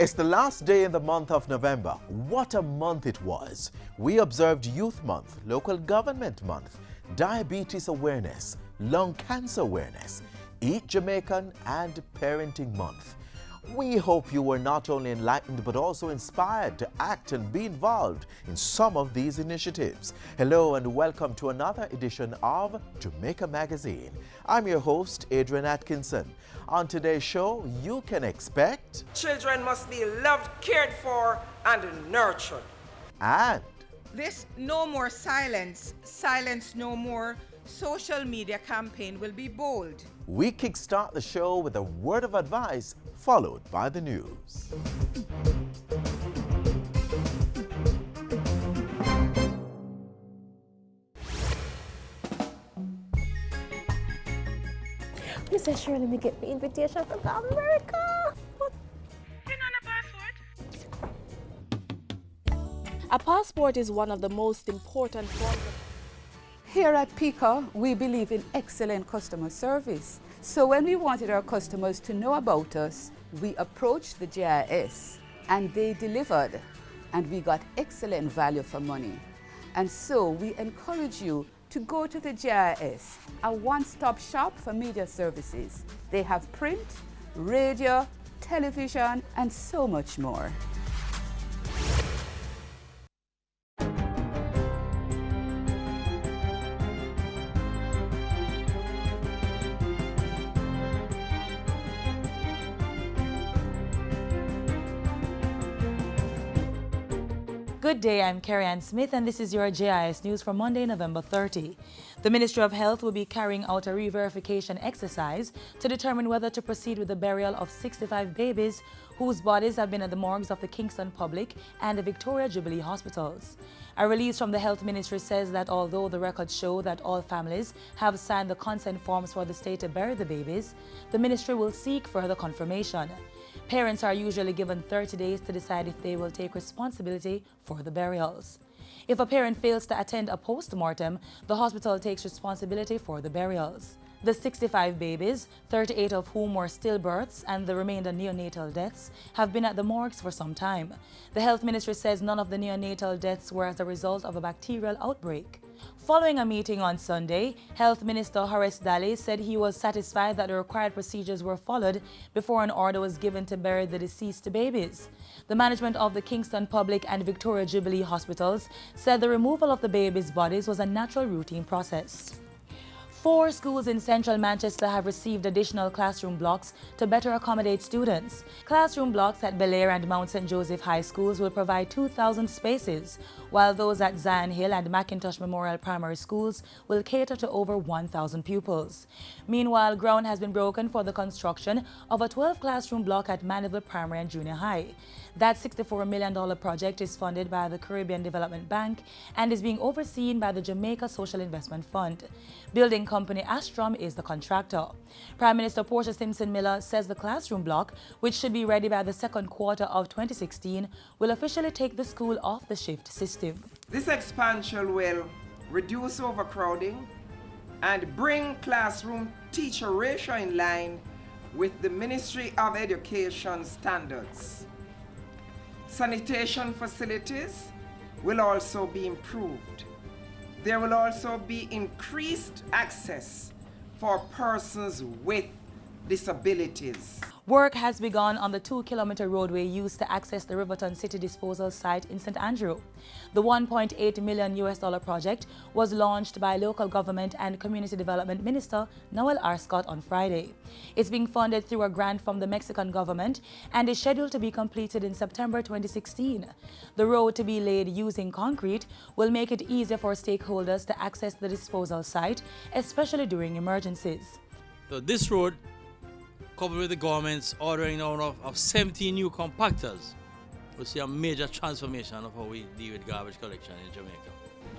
It's the last day in the month of November. What a month it was. We observed Youth Month, Local Government Month, Diabetes Awareness, Lung Cancer Awareness, Eat Jamaican, and Parenting Month. We hope you were not only enlightened but also inspired to act and be involved in some of these initiatives. Hello and welcome to another edition of Jamaica Magazine. I'm your host, Adrian Atkinson. On today's show, you can expect... Children must be loved, cared for, and nurtured. And... This No More Silence, Silence No More social media campaign will be bold. We kickstart the show with a word of advice, followed by the news. Mr. Shirley, me get the invitation from America. What? You know the passport? A passport is one of the most important forms of... Here at PICA, we believe in excellent customer service. So when we wanted our customers to know about us, we approached the GIS and they delivered and we got excellent value for money. And so we encourage you to go to the GIS, a one-stop shop for media services. They have print, radio, television, and so much more. Good day, I'm Carrie Ann Smith and this is your JIS News for Monday, November 30. The Ministry of Health will be carrying out a re-verification exercise to determine whether to proceed with the burial of 65 babies whose bodies have been at the morgues of the Kingston Public and the Victoria Jubilee hospitals. A release from the Health Ministry says that although the records show that all families have signed the consent forms for the state to bury the babies, the ministry will seek further confirmation. Parents are usually given 30 days to decide if they will take responsibility for the burials. If a parent fails to attend a post-mortem, the hospital takes responsibility for the burials. The 65 babies, 38 of whom were stillbirths and the remainder neonatal deaths, have been at the morgues for some time. The Health Ministry says none of the neonatal deaths were as a result of a bacterial outbreak. Following a meeting on Sunday, Health Minister Horace Daly said he was satisfied that the required procedures were followed before an order was given to bury the deceased babies. The management of the Kingston Public and Victoria Jubilee hospitals said the removal of the babies' bodies was a natural routine process. 4 schools in central Manchester have received additional classroom blocks to better accommodate students. Classroom blocks at Belair and Mount St. Joseph High Schools will provide 2,000 spaces, while those at Zion Hill and Mackintosh Memorial Primary Schools will cater to over 1,000 pupils. Meanwhile, ground has been broken for the construction of a 12-classroom block at Mandeville Primary and Junior High. That $64 million project is funded by the Caribbean Development Bank and is being overseen by the Jamaica Social Investment Fund. Building company Astrom is the contractor. Prime Minister Portia Simpson Miller says the classroom block, which should be ready by the second quarter of 2016, will officially take the school off the shift system. This expansion will reduce overcrowding and bring classroom teacher ratio in line with the Ministry of Education standards. Sanitation facilities will also be improved. There will also be increased access for persons with disabilities. Work has begun on the 2-kilometer roadway used to access the Riverton City Disposal Site in St. Andrew. The $1.8 million project was launched by Local Government and Community Development Minister Noel R. Scott on Friday. It's being funded through a grant from the Mexican government and is scheduled to be completed in September 2016. The road, to be laid using concrete, will make it easier for stakeholders to access the disposal site, especially during emergencies. So this road, coupled with the government's ordering now of 17 new compactors, we'll see a major transformation of how we deal with garbage collection in Jamaica.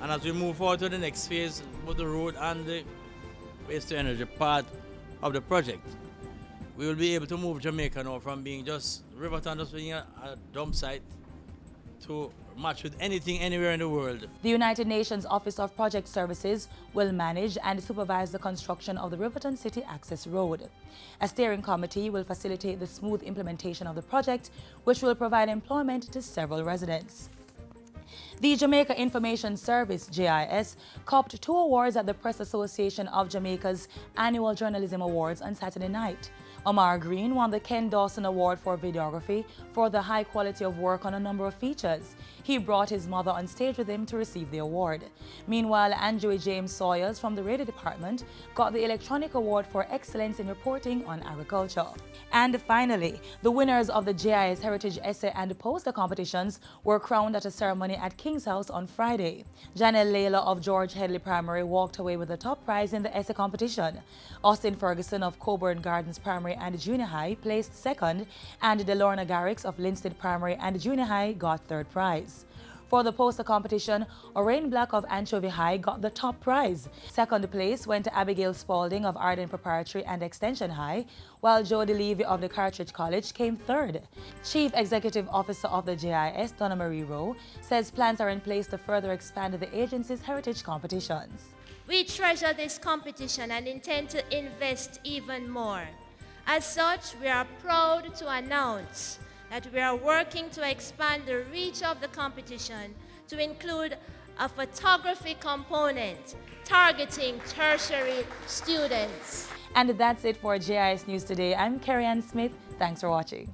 And as we move forward to the next phase, both the road and the waste-to-energy part of the project, we will be able to move Jamaica now from being just Riverton, just being a dump site, to match with anything anywhere in the world. The United Nations Office of Project Services will manage and supervise the construction of the Riverton City Access Road. A steering committee will facilitate the smooth implementation of the project, which will provide employment to several residents. The Jamaica Information Service, JIS, copped 2 awards at the Press Association of Jamaica's annual Journalism Awards on Saturday night. Omar Green won the Ken Dawson Award for Videography for the high quality of work on a number of features. He brought his mother on stage with him to receive the award. Meanwhile, Andrew James Sawyers from the Radio Department got the Electronic Award for Excellence in Reporting on Agriculture. And finally, the winners of the JIS Heritage Essay and Poster competitions were crowned at a ceremony at King's House on Friday. Janelle Layla of George Headley Primary walked away with the top prize in the essay competition. Austin Ferguson of Coburn Gardens Primary and Junior High placed second, and Delorna Garrix of Linstead Primary and Junior High got third prize. For the poster competition, Orain Black of Anchovy High got the top prize. Second place went to Abigail Spalding of Arden Preparatory and Extension High, while Jody Levy of the Cartridge College came third. Chief Executive Officer of the JIS, Donna Marie Rowe, says plans are in place to further expand the agency's heritage competitions. We treasure this competition and intend to invest even more. As such, we are proud to announce that we are working to expand the reach of the competition to include a photography component targeting tertiary students. And that's it for JIS News Today. I'm Carrie Ann Smith. Thanks for watching.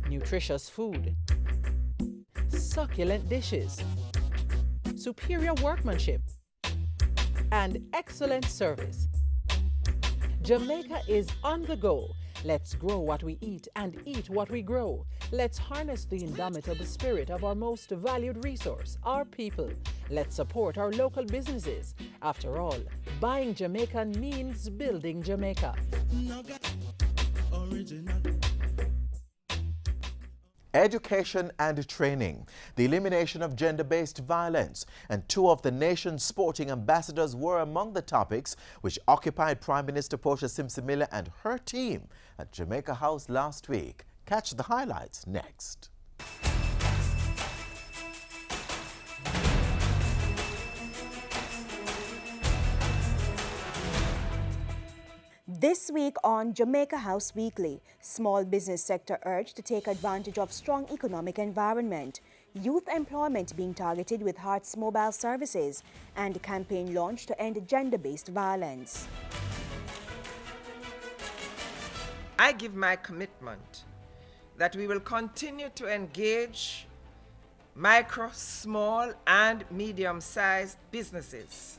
Nutritious food, succulent dishes, superior workmanship, and excellent service. Jamaica is on the go. Let's grow what we eat and eat what we grow. Let's harness the indomitable spirit of our most valued resource, our people. Let's support our local businesses. After all, buying Jamaican means building Jamaica. Education and training, the elimination of gender-based violence, and 2 of the nation's sporting ambassadors were among the topics which occupied Prime Minister Portia Simpson-Miller and her team at Jamaica House last week. Catch the highlights next. This week on Jamaica House Weekly, small business sector urged to take advantage of strong economic environment, youth employment being targeted with Hearts Mobile Services, and campaign launched to end gender-based violence. I give my commitment that we will continue to engage micro, small, and medium-sized businesses.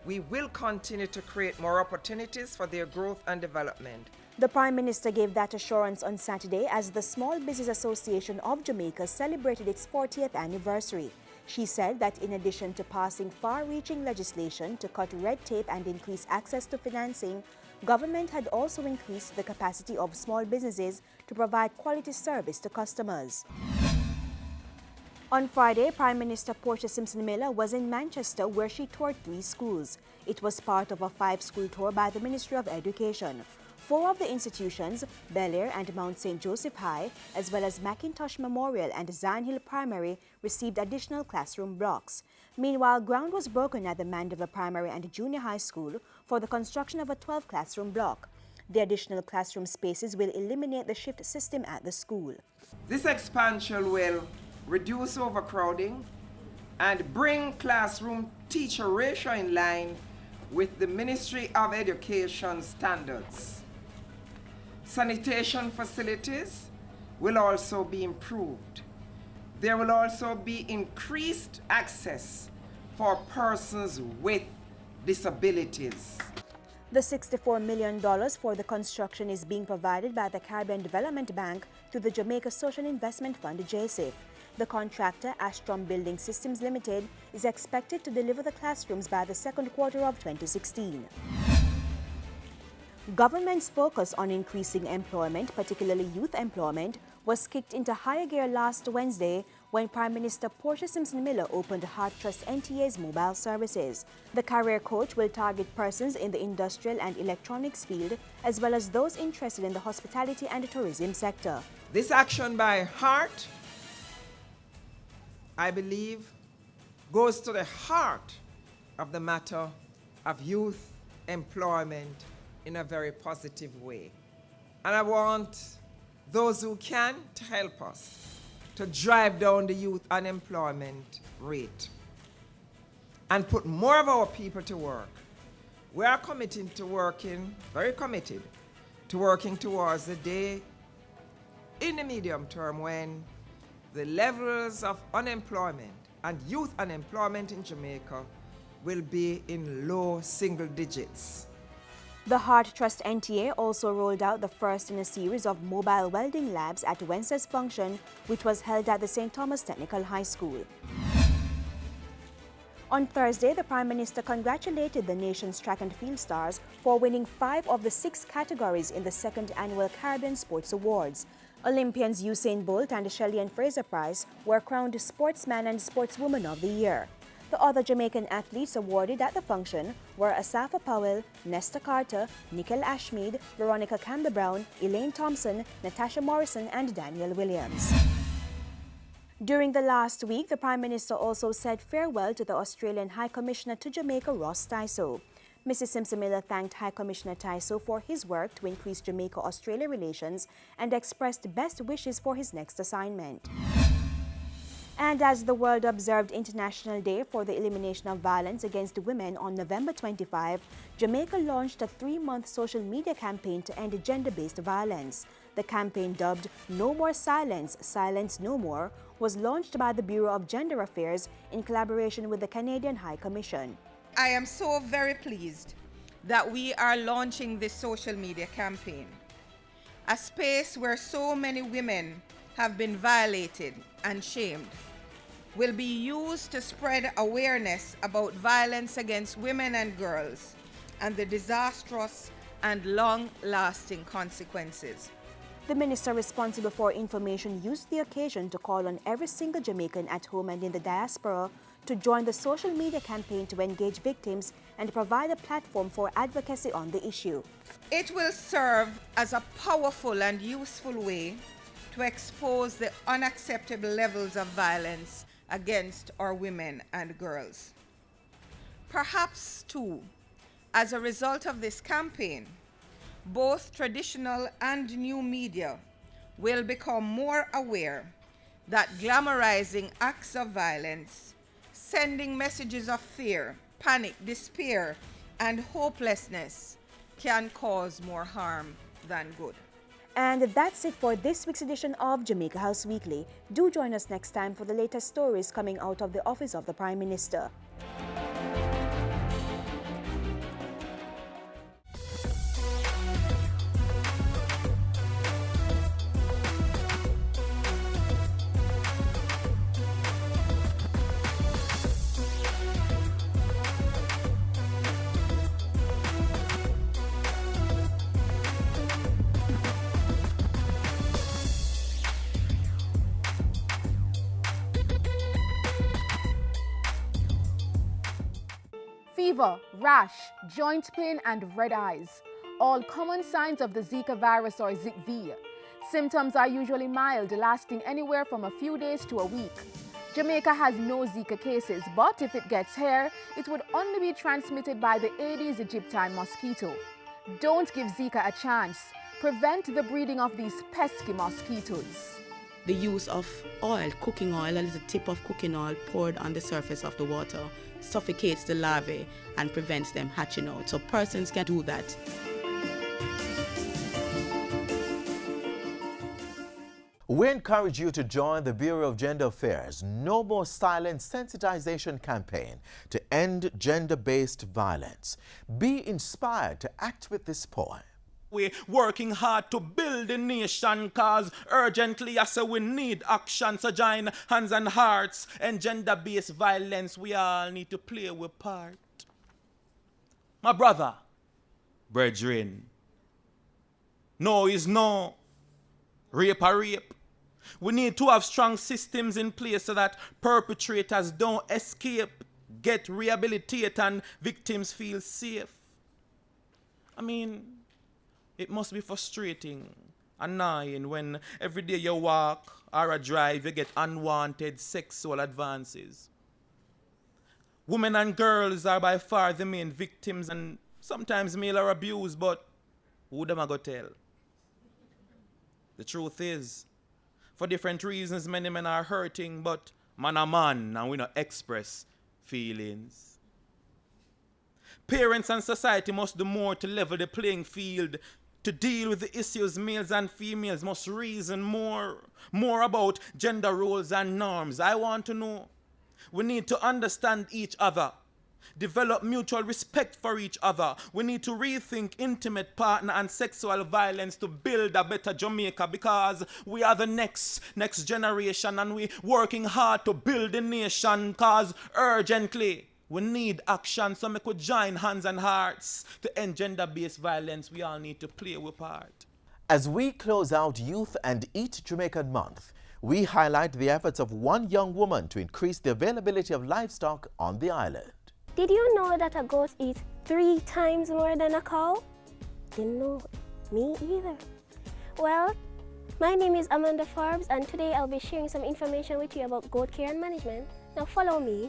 We will continue to create more opportunities for their growth and development. The Prime Minister gave that assurance on Saturday as the Small Business Association of Jamaica celebrated its 40th anniversary. She said that in addition to passing far-reaching legislation to cut red tape and increase access to financing, government had also increased the capacity of small businesses to provide quality service to customers. On Friday, Prime Minister Portia Simpson-Miller was in Manchester where she toured 3 schools. It was part of a 5-school tour by the Ministry of Education. 4 of the institutions, Bel Air and Mount St. Joseph High, as well as Mackintosh Memorial and Zion Hill Primary, received additional classroom blocks. Meanwhile, ground was broken at the Mandeville Primary and Junior High School for the construction of a 12-classroom block. The additional classroom spaces will eliminate the shift system at the school. This expansion will reduce overcrowding and bring classroom teacher ratio in line with the Ministry of Education standards. Sanitation facilities will also be improved. There will also be increased access for persons with disabilities. The $64 million for the construction is being provided by the Caribbean Development Bank through the Jamaica Social Investment Fund, JSIF. The contractor, Astrom Building Systems Limited, is expected to deliver the classrooms by the second quarter of 2016. Government's focus on increasing employment, particularly youth employment, was kicked into higher gear last Wednesday when Prime Minister Portia Simpson Miller opened Heart Trust NTA's mobile services. The career coach will target persons in the industrial and electronics field, as well as those interested in the hospitality and tourism sector. This action by Heart, I believe, goes to the heart of the matter of youth employment in a very positive way. And I want those who can to help us to drive down the youth unemployment rate and put more of our people to work. We are committed to working, very committed, to working towards the day in the medium term when the levels of unemployment and youth unemployment in Jamaica will be in low single digits. The Heart Trust NTA also rolled out the first in a series of mobile welding labs at Wednesday's function, which was held at the St. Thomas Technical High School. On Thursday, the Prime Minister congratulated the nation's track and field stars for winning 5 of the 6 categories in the 2nd Annual Caribbean Sports Awards. Olympians Usain Bolt and Shelley-Ann Fraser-Price were crowned Sportsman and Sportswoman of the Year. The other Jamaican athletes awarded at the function were Asafa Powell, Nesta Carter, Nickel Ashmead, Veronica Campbell-Brown, Elaine Thompson, Natasha Morrison and Daniel Williams. During the last week, the Prime Minister also said farewell to the Australian High Commissioner to Jamaica, Ross Tyso. Mrs. Simpson-Miller thanked High Commissioner Tyso for his work to increase Jamaica-Australia relations and expressed best wishes for his next assignment. And as the world observed International Day for the Elimination of Violence Against Women on November 25, Jamaica launched a 3-month social media campaign to end gender-based violence. The campaign, dubbed No More Silence, Silence No More, was launched by the Bureau of Gender Affairs in collaboration with the Canadian High Commission. I am so very pleased that we are launching this social media campaign, a space where so many women have been violated and shamed, will be used to spread awareness about violence against women and girls and the disastrous and long-lasting consequences. The minister responsible for information used the occasion to call on every single Jamaican at home and in the diaspora to join the social media campaign to engage victims and provide a platform for advocacy on the issue. It will serve as a powerful and useful way to expose the unacceptable levels of violence against our women and girls. Perhaps, too, as a result of this campaign, both traditional and new media will become more aware that glamorizing acts of violence, sending messages of fear, panic, despair, and hopelessness can cause more harm than good. And that's it for this week's edition of Jamaica House Weekly. Do join us next time for the latest stories coming out of the office of the Prime Minister. Fever, rash, joint pain and red eyes. All common signs of the Zika virus or ZIKV. Symptoms are usually mild, lasting anywhere from a few days to a week. Jamaica has no Zika cases, but if it gets here, it would only be transmitted by the Aedes aegypti mosquito. Don't give Zika a chance. Prevent the breeding of these pesky mosquitoes. The use of oil, cooking oil, a little tip of cooking oil poured on the surface of the water suffocates the larvae and prevents them hatching out. So persons can do that. We encourage you to join the Bureau of Gender Affairs' No More Silence sensitization campaign to end gender-based violence. Be inspired to act with this poem. We working hard to build the nation, cause urgently I say we need action. So join hands and hearts and gender-based violence. We all need to play our part. My brother, brethren, No is no. Rape are rape. We need to have strong systems in place so that perpetrators don't escape, get rehabilitated, and victims feel safe. I mean, it must be frustrating, annoying when every day you walk or a drive you get unwanted sexual advances. Women and girls are by far the main victims, and sometimes male are abused, but who them a go tell? The truth is, for different reasons, many men are hurting, but man a man, and we not express feelings. Parents and society must do more to level the playing field. To deal with the issues, males and females must reason more about gender roles and norms. I want to know. We need to understand each other. Develop mutual respect for each other. We need to rethink intimate partner and sexual violence to build a better Jamaica, because we are the next generation, and we working hard to build the nation, cause urgently we need action. So we could join hands and hearts to end gender-based violence. We all need to play our part. As we close out Youth and Eat Jamaican Month, we highlight the efforts of one young woman to increase the availability of livestock on the island. Did you know that a goat eats 3 times more than a cow? Didn't know. Me either. Well, my name is Amanda Forbes, and today I'll be sharing some information with you about goat care and management. Now follow me.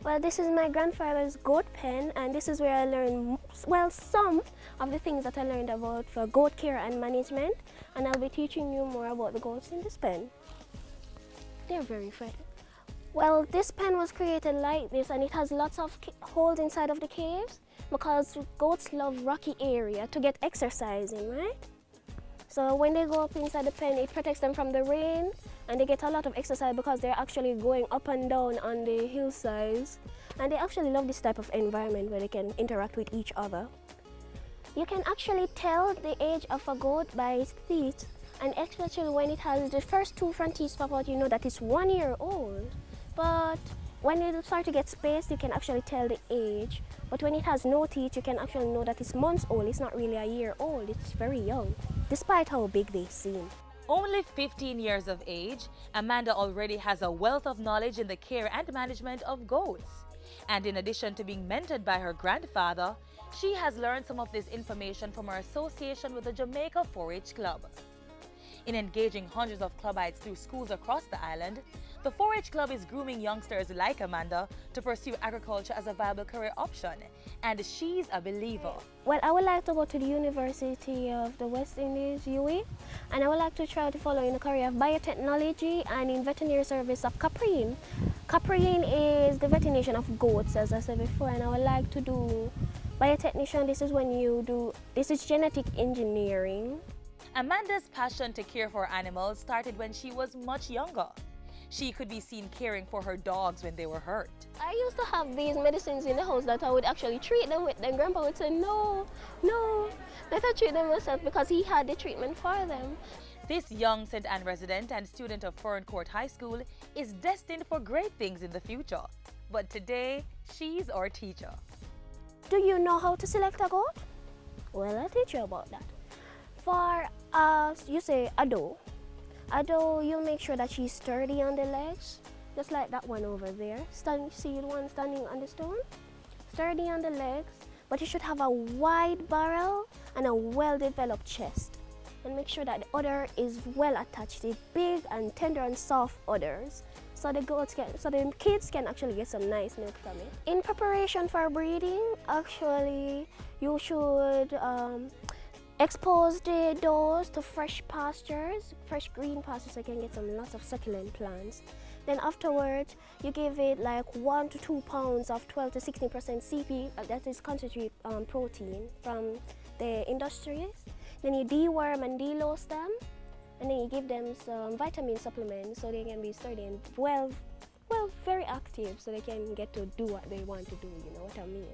Well, this is my grandfather's goat pen, and this is where I learned, well, some of the things that I learned about for goat care and management, and I'll be teaching you more about the goats in this pen. They're very friendly. Well, this pen was created like this, and it has lots of holes inside of the caves because goats love rocky area to get exercise in, right? So when they go up inside the pen, it protects them from the rain, and they get a lot of exercise because they're actually going up and down on the hillsides. And they actually love this type of environment where they can interact with each other. You can actually tell the age of a goat by its teeth, and especially when it has the first 2 front teeth pop out, you know that it's 1 year old. But when it starts to get spaced, you can actually tell the age. But when it has no teeth, you can actually know that it's months old. It's not really a year old, it's very young, despite how big they seem. Only 15 years of age, Amanda already has a wealth of knowledge in the care and management of goats. And in addition to being mentored by her grandfather, she has learned some of this information from her association with the Jamaica 4-H Club. In engaging hundreds of clubites through schools across the island, the 4-H Club is grooming youngsters like Amanda to pursue agriculture as a viable career option, and she's a believer. Well, I would like to go to the University of the West Indies, UWI, and I would like to try to follow in the career of biotechnology and in veterinary service of caprine. Caprine is the veterination of goats, as I said before, and I would like to do biotechnician. This is genetic engineering. Amanda's passion to care for animals started when she was much younger. She could be seen caring for her dogs when they were hurt. I used to have these medicines in the house that I would actually treat them with. Then Grandpa would say, no, let her treat them myself, because he had the treatment for them. This young St. Anne resident and student of Fern Court High School is destined for great things in the future. But today, she's our teacher. Do you know how to select a goat? Well, I'll teach you about that. For, you say a doe. A doe, you make sure that she's sturdy on the legs, just like that one over there. See the one standing on the stone? Sturdy on the legs, but you should have a wide barrel and a well-developed chest. And make sure that the udder is well attached. The big and tender and soft udders, so the kids can actually get some nice milk from it. In preparation for breeding, actually, you should expose the does to fresh pastures, fresh green pastures, so you can get lots of succulent plants. Then afterwards, you give it like 1 to 2 pounds of 12 to 16% CP, that is concentrated protein from the industries. Then you deworm and delouse them, and then you give them some vitamin supplements so they can be sturdy and well well, very active so they can get to do what they want to do, you know what I mean?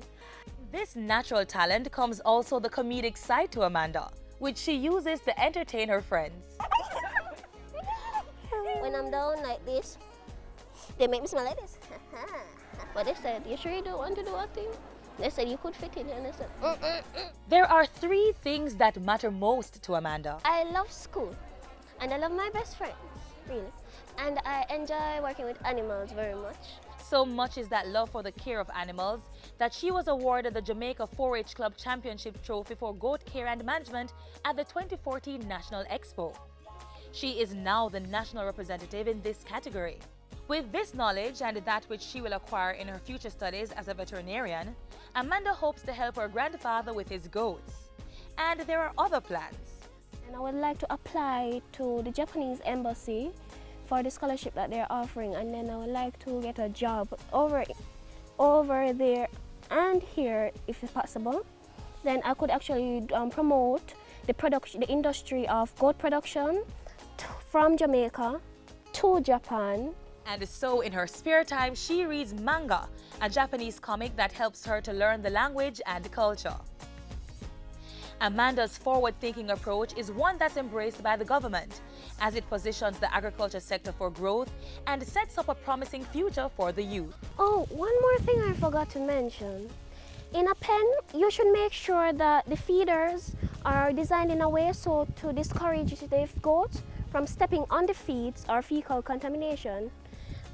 This natural talent comes also the comedic side to Amanda, which she uses to entertain her friends. When I'm down like this, they make me smile like this. But they said, you sure you don't want to do a thing? They said you could fit in, and I said, There are 3 things that matter most to Amanda. I love school, and I love my best friends, really. And I enjoy working with animals very much. So much is that love for the care of animals that she was awarded the Jamaica 4-H Club Championship Trophy for Goat Care and Management at the 2014 National Expo. She is now the national representative in this category. With this knowledge and that which she will acquire in her future studies as a veterinarian, Amanda hopes to help her grandfather with his goats. And there are other plans. And I would like to apply to the Japanese embassy for the scholarship that they're offering, and then I would like to get a job over there and here if it's possible. Then I could actually promote the industry of goat production from Jamaica to Japan. And so in her spare time, she reads manga, a Japanese comic that helps her to learn the language and culture. Amanda's forward-thinking approach is one that's embraced by the government, as it positions the agriculture sector for growth and sets up a promising future for the youth. Oh, one more thing I forgot to mention. In a pen, you should make sure that the feeders are designed in a way so to discourage the goats from stepping on the feeds or fecal contamination.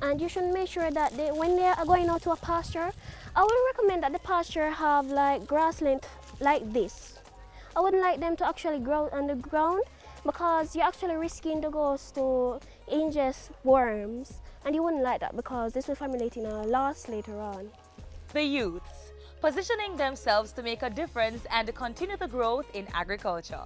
And you should make sure that when they are going out to a pasture, I would recommend that the pasture have like grassland like this. I wouldn't like them to actually grow on the ground because you're actually risking the goats to ingest worms, and you wouldn't like that because this will formulate in a loss later on. The youths, positioning themselves to make a difference and continue the growth in agriculture.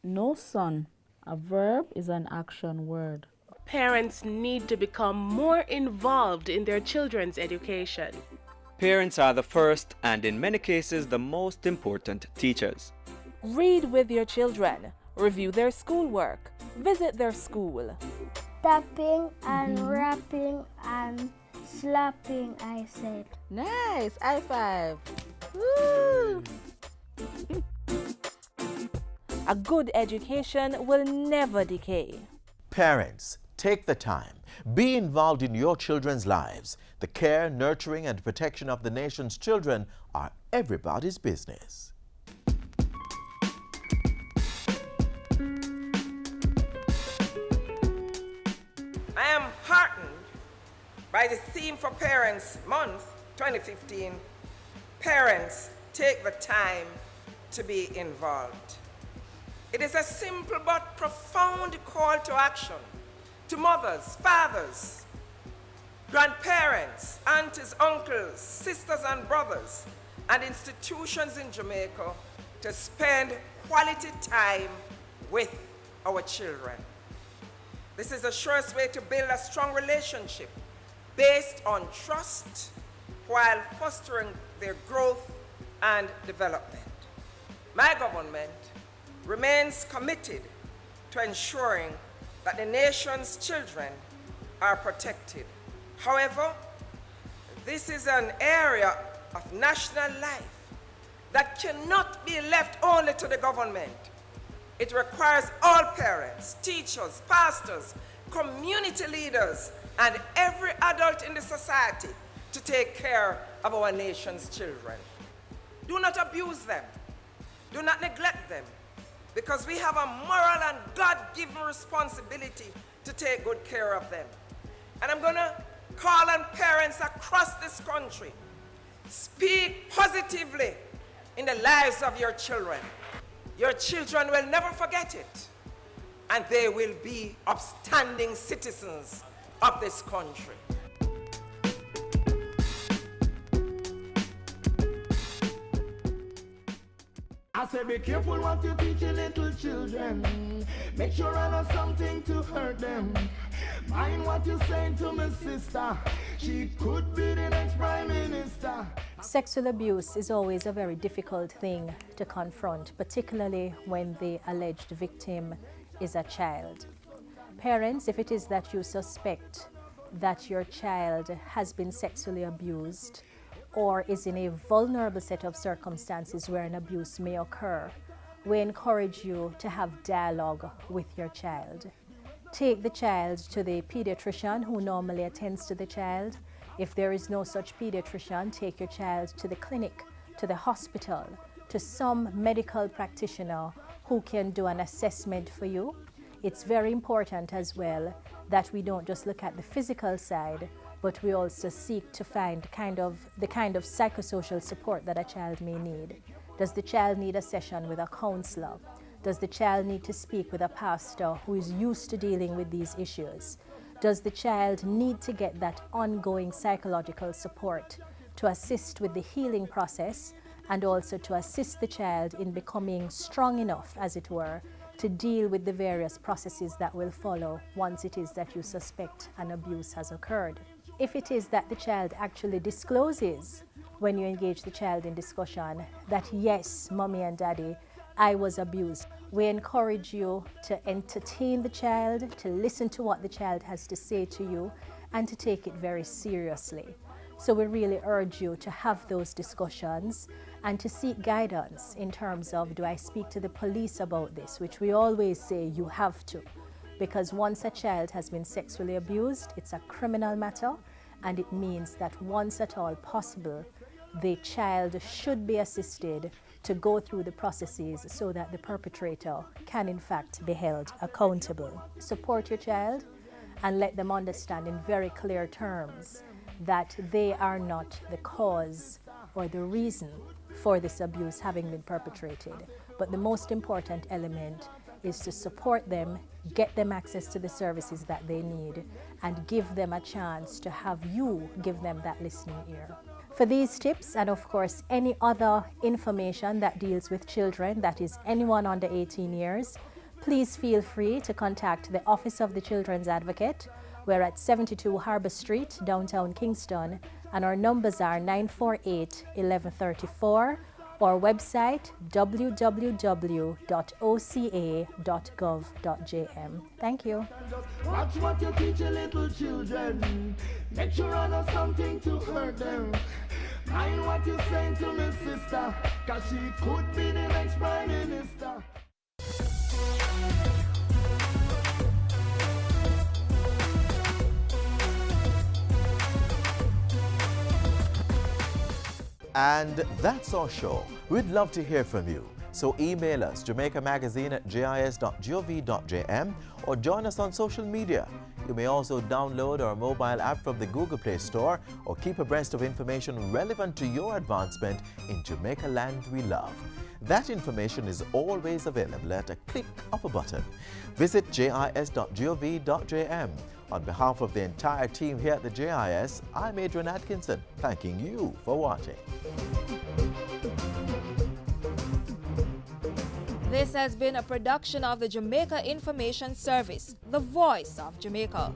No, son. A verb is an action word. Parents need to become more involved in their children's education. Parents are the first and in many cases the most important teachers. Read with your children. Review their schoolwork. Visit their school. Tapping and rapping and slapping, I said. Nice! High five! Woo! A good education will never decay. Parents, take the time. Be involved in your children's lives. The care, nurturing, and protection of the nation's children are everybody's business. I am heartened by the theme for Parents Month 2015, Parents Take the Time to Be Involved. It is a simple but profound call to action to mothers, fathers, grandparents, aunties, uncles, sisters and brothers, and institutions in Jamaica to spend quality time with our children. This is the surest way to build a strong relationship based on trust while fostering their growth and development. My government remains committed to ensuring that the nation's children are protected. However, this is an area of national life that cannot be left only to the government. It requires all parents, teachers, pastors, community leaders, and every adult in the society to take care of our nation's children. Do not abuse them. Do not neglect them, because we have a moral and God-given responsibility to take good care of them. And I'm gonna call on parents across this country. Speak positively in the lives of your children. Your children will never forget it, and they will be upstanding citizens of this country. I say be careful what you teach your little children. Make sure I know something to hurt them. Mind what you're saying to my sister. She could be the next prime minister. Sexual abuse is always a very difficult thing to confront, particularly when the alleged victim is a child. Parents, if it is that you suspect that your child has been sexually abused or is in a vulnerable set of circumstances where an abuse may occur, we encourage you to have dialogue with your child. Take the child to the pediatrician who normally attends to the child. If there is no such pediatrician, take your child to the clinic, to the hospital, to some medical practitioner who can do an assessment for you. It's very important as well that we don't just look at the physical side, but we also seek to find the kind of psychosocial support that a child may need. Does the child need a session with a counselor? Does the child need to speak with a pastor who is used to dealing with these issues? Does the child need to get that ongoing psychological support to assist with the healing process and also to assist the child in becoming strong enough, as it were, to deal with the various processes that will follow once it is that you suspect an abuse has occurred? If it is that the child actually discloses when you engage the child in discussion that, yes, mommy and daddy, I was abused, we encourage you to entertain the child, to listen to what the child has to say to you, and to take it very seriously. So we really urge you to have those discussions and to seek guidance in terms of, do I speak to the police about this, which we always say you have to, because once a child has been sexually abused, it's a criminal matter, and it means that once at all possible, the child should be assisted to go through the processes so that the perpetrator can in fact be held accountable. Support your child and let them understand in very clear terms that they are not the cause or the reason for this abuse having been perpetrated. But the most important element is to support them, get them access to the services that they need, and give them a chance to have you give them that listening ear. For these tips and of course any other information that deals with children, that is anyone under 18 years, please feel free to contact the Office of the Children's Advocate. We're at 72 Harbour Street, downtown Kingston, and our numbers are 948-1134, or website www.oca.gov.jm. Thank you. Watch what you teach your little children. Make sure I know something to hurt them. Mind what you're saying to me, sister, 'cause she could be the next prime minister. And that's our show. We'd love to hear from you. So email us jamaicamagazine@gis.gov.jm or join us on social media. You may also download our mobile app from the Google Play Store or keep abreast of information relevant to your advancement in Jamaica land we love. That information is always available at a click of a button. Visit jis.gov.jm. On behalf of the entire team here at the JIS, I'm Adrian Atkinson, thanking you for watching. This has been a production of the Jamaica Information Service, the voice of Jamaica.